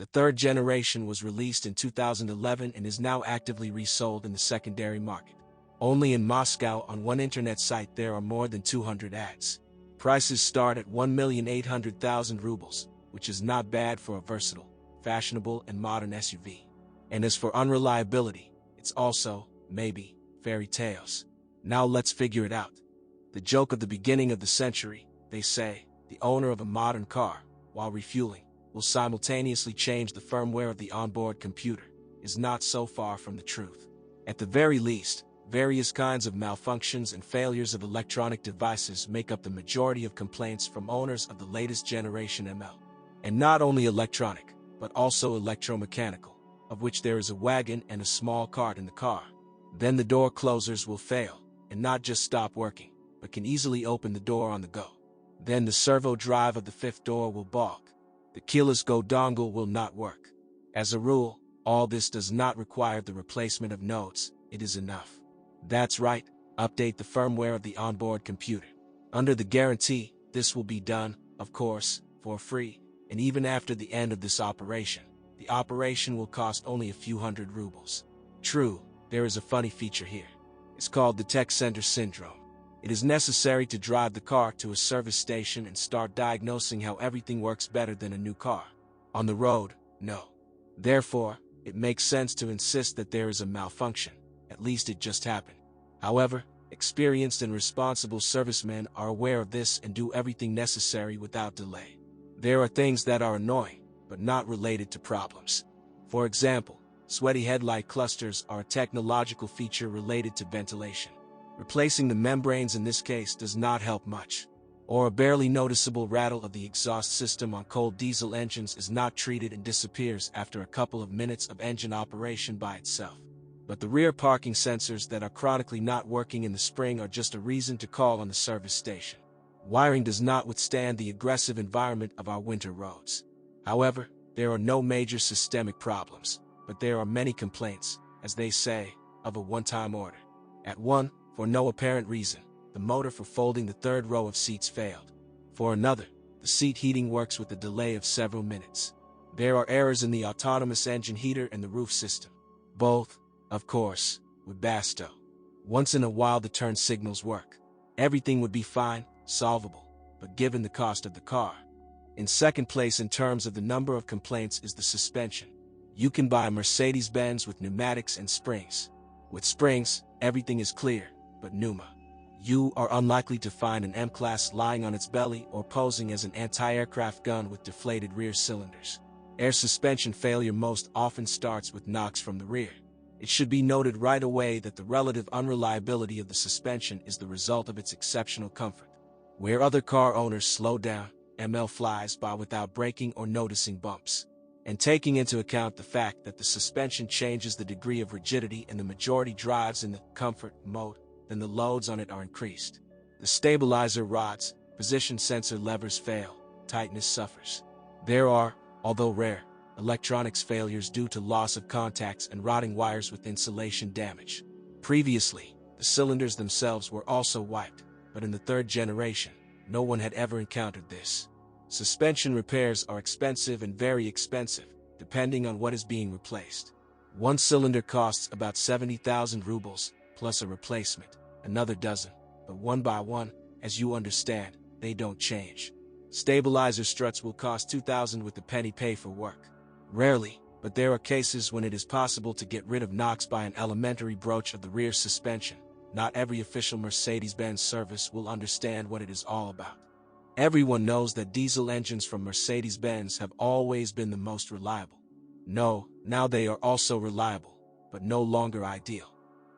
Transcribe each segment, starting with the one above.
The third generation was released in 2011 and is now actively resold in the secondary market. Only in Moscow on one internet site there are more than 200 ads. Prices start at 1,800,000 rubles, which is not bad for a versatile, fashionable and modern SUV. And as for unreliability, it's also, maybe, fairy tales. Now let's figure it out. The joke of the beginning of the century, they say, the owner of a modern car, while refueling, will simultaneously change the firmware of the onboard computer, is not so far from the truth. At the very least, various kinds of malfunctions and failures of electronic devices make up the majority of complaints from owners of the latest generation ML. And not only electronic, but also electromechanical, of which there is a wagon and a small cart in the car. Then the door closers will fail, and not just stop working, but can easily open the door on the go. Then the servo drive of the fifth door will balk. The keyless go dongle will not work. As a rule, all this does not require the replacement of nodes, it is enough. That's right, update the firmware of the onboard computer. Under the guarantee, this will be done, of course, for free, and even after the end of this operation, the operation will cost only a few hundred rubles. True, there is a funny feature here. It's called the tech center syndrome. It is necessary to drive the car to a service station and start diagnosing how everything works better than a new car. On the road, no. Therefore, it makes sense to insist that there is a malfunction. At least it just happened. However, experienced and responsible servicemen are aware of this and do everything necessary without delay. There are things that are annoying, but not related to problems. For example, sweaty headlight clusters are a technological feature related to ventilation. Replacing the membranes in this case does not help much. Or a barely noticeable rattle of the exhaust system on cold diesel engines is not treated and disappears after a couple of minutes of engine operation by itself. But the rear parking sensors that are chronically not working in the spring are just a reason to call on the service station. Wiring does not withstand the aggressive environment of our winter roads. However, there are no major systemic problems, but there are many complaints, as they say, of a one-time order. At one, for no apparent reason, the motor for folding the third row of seats failed. For another, the seat heating works with a delay of several minutes. There are errors in the autonomous engine heater and the roof system. Both, of course, would basto. Once in a while the turn signals work. Everything would be fine, solvable, but given the cost of the car. In second place in terms of the number of complaints is the suspension. You can buy a Mercedes Benz with pneumatics and springs. With springs, everything is clear, but pneuma. You are unlikely to find an M-Klasse lying on its belly or posing as an anti-aircraft gun with deflated rear cylinders. Air suspension failure most often starts with knocks from the rear. It should be noted right away that the relative unreliability of the suspension is the result of its exceptional comfort. Where other car owners slow down, ML flies by without braking or noticing bumps. And taking into account the fact that the suspension changes the degree of rigidity and the majority drives in the comfort mode, then the loads on it are increased. The stabilizer rods, position sensor levers fail, tightness suffers. There are, although rare, electronics failures due to loss of contacts and rotting wires with insulation damage. Previously, the cylinders themselves were also wiped, but in the third generation, no one had ever encountered this. Suspension repairs are expensive and very expensive, depending on what is being replaced. One cylinder costs about 70,000 rubles, plus a replacement, another dozen, but one by one, as you understand, they don't change. Stabilizer struts will cost 2,000 with a penny pay for work. Rarely, but there are cases when it is possible to get rid of knocks by an elementary broach of the rear suspension. Not every official Mercedes-Benz service will understand what it is all about. Everyone knows that diesel engines from Mercedes-Benz have always been the most reliable. No, now they are also reliable, but no longer ideal.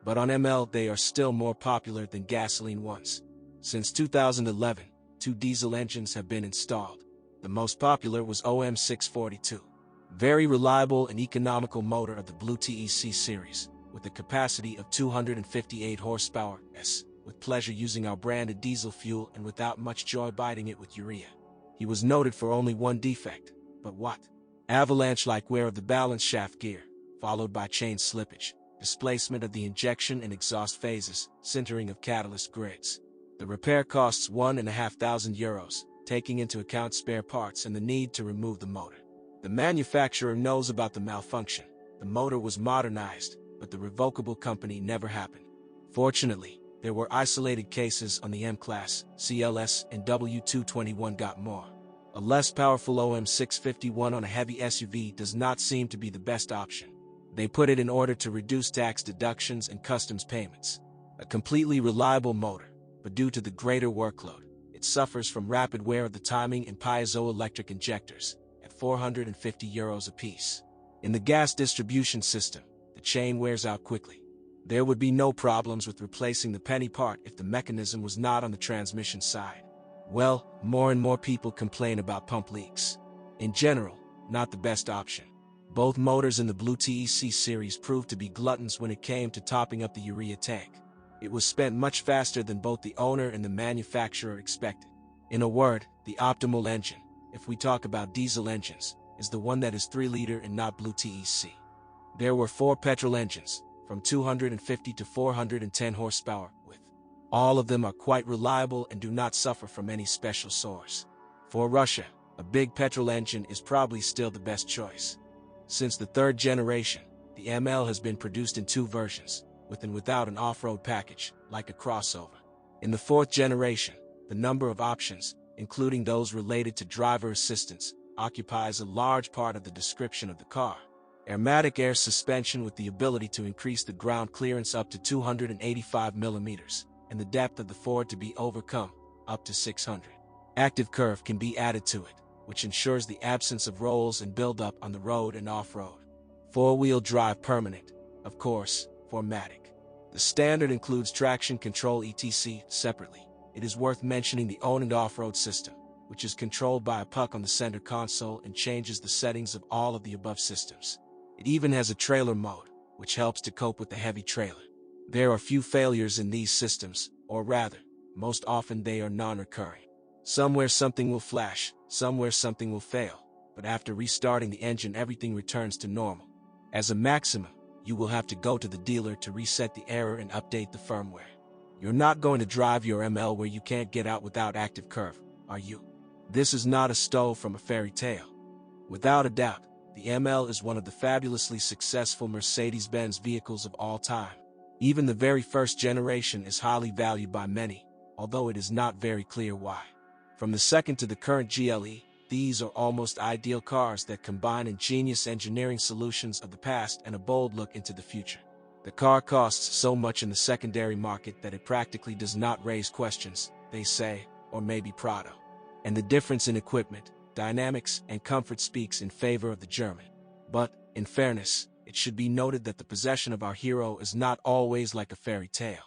But on ML they are still more popular than gasoline ones. Since 2011, 2 diesel engines have been installed. The most popular was OM642. Very reliable and economical motor of the Blue TEC series, with a capacity of 258 horsepower, with pleasure using our branded diesel fuel and without much joy biting it with urea. He was noted for only one defect, but what? Avalanche-like wear of the balance shaft gear, followed by chain slippage, displacement of the injection and exhaust phases, sintering of catalyst grids. The repair costs 1,500 euros, taking into account spare parts and the need to remove the motor. The manufacturer knows about the malfunction. The motor was modernized, but the revocable company never happened. Fortunately, there were isolated cases on the M-Klasse, CLS, and W221 got more. A less powerful OM651 on a heavy SUV does not seem to be the best option. They put it in order to reduce tax deductions and customs payments. A completely reliable motor, but due to the greater workload, it suffers from rapid wear of the timing and piezoelectric injectors, at €450 apiece. In the gas distribution system, the chain wears out quickly. There would be no problems with replacing the penny part if the mechanism was not on the transmission side. Well, more and more people complain about pump leaks. In general, not the best option. Both motors in the Blue TEC series proved to be gluttons when it came to topping up the urea tank. It was spent much faster than both the owner and the manufacturer expected. In a word, the optimal engine, if we talk about diesel engines, is the one that is 3-liter and not Blue TEC. There were 4 petrol engines, from 250 to 410 horsepower, with. All of them are quite reliable and do not suffer from any special source. For Russia, a big petrol engine is probably still the best choice. Since the 3rd generation, the ML has been produced in 2 versions, with and without an off-road package, like a crossover. In the 4th generation, the number of options, including those related to driver assistance, occupies a large part of the description of the car. Airmatic air suspension with the ability to increase the ground clearance up to 285 millimeters, and the depth of the Ford to be overcome, up to 600. Active curve can be added to it, which ensures the absence of rolls and buildup on the road and off-road. 4-wheel drive permanent, of course, 4MATIC. The standard includes traction control etc. Separately, it is worth mentioning the on and off-road system, which is controlled by a puck on the center console and changes the settings of all of the above systems. It even has a trailer mode, which helps to cope with the heavy trailer. There are few failures in these systems, or rather, most often they are non-recurring. Somewhere something will flash, somewhere something will fail, but after restarting the engine everything returns to normal. As a maximum, you will have to go to the dealer to reset the error and update the firmware. You're not going to drive your ML where you can't get out without active curve, are you? This is not a stove from a fairy tale. Without a doubt, the ML is one of the fabulously successful Mercedes Benz vehicles of all time. Even the very first generation is highly valued by many, although it is not very clear why. From the second to the current GLE, these are almost ideal cars that combine ingenious engineering solutions of the past and a bold look into the future. The car costs so much in the secondary market that it practically does not raise questions, they say, or maybe Prado. And the difference in equipment, dynamics, and comfort speaks in favor of the German. But, in fairness, it should be noted that the possession of our hero is not always like a fairy tale.